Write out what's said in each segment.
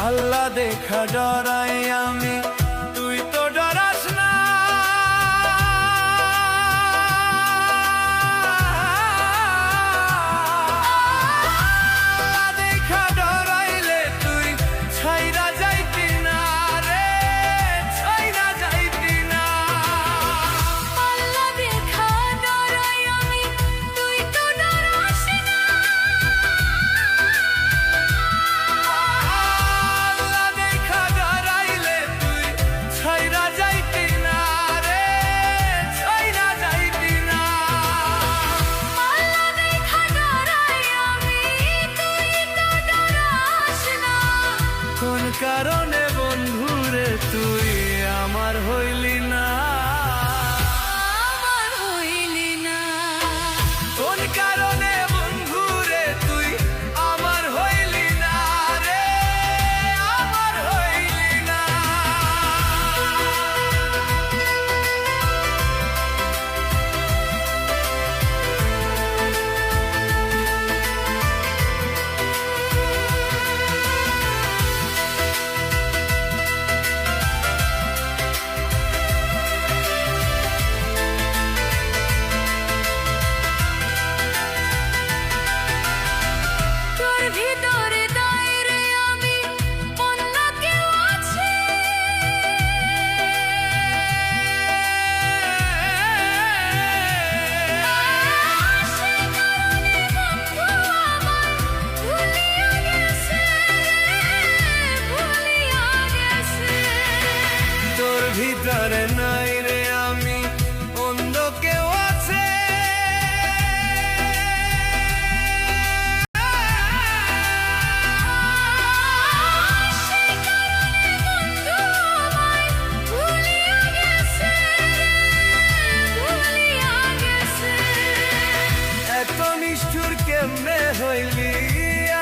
আল্লাহ দেখা ডরাই আমি, তুই তো ডরাস না। আল্লাহ দেখা ডরাইলে তুই ছাইরা যাইতি না রে, ছাইরা যাইতি না। আল্লাহ দেখা ডরাই আমি, তুই তো ডরাস না। আল্লাহ দেখা ডরাইলে তুই ছাইরা যাইতি না রে, ছাইরা যাইতি না। আল্লাহ দেখা ডরাই আমি, তুই তো ডরাস না। কোন কারণে বন্ধুরে তুই আমার হইলি না, আমার হইলি না। কোন কারণে বন্ধুরে তুই আমার হইলি না রে, আমার হইলি না। তোর ভিতরে দাইরে আমি, অন্য কেউ আছে। সেই কারণে বন্ধু আমায় ভুলিয়া গেছে, ভুলিয়া গেছে। তোর ভিতরে নাই রে আমি, অন্য কেউ আছে। সেই কারণে বন্ধু আমায় ভুলিয়া গেছে, ভুলিয়া গেছে। এত নিষ্ঠুর কেমনে হইলি,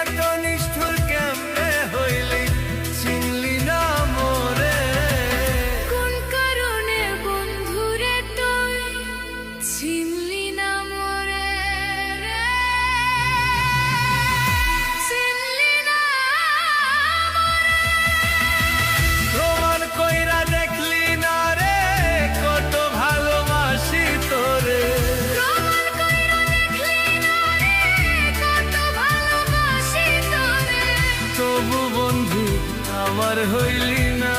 এত নিষ্ঠুর কেমনে হইলি, চিনলি না মোরে। কোন কারণে বন্ধুরে তুই চিনলি না মোরে রে, চিনলি না মোরে। প্রমাণ কইরা দেখলি না রে, কত ভালোবাসি তোরে। প্রমাণ কইরা দেখলি না রে, কত ভালোবাসি তোরে। তবু বন্ধু আমার হইলি না।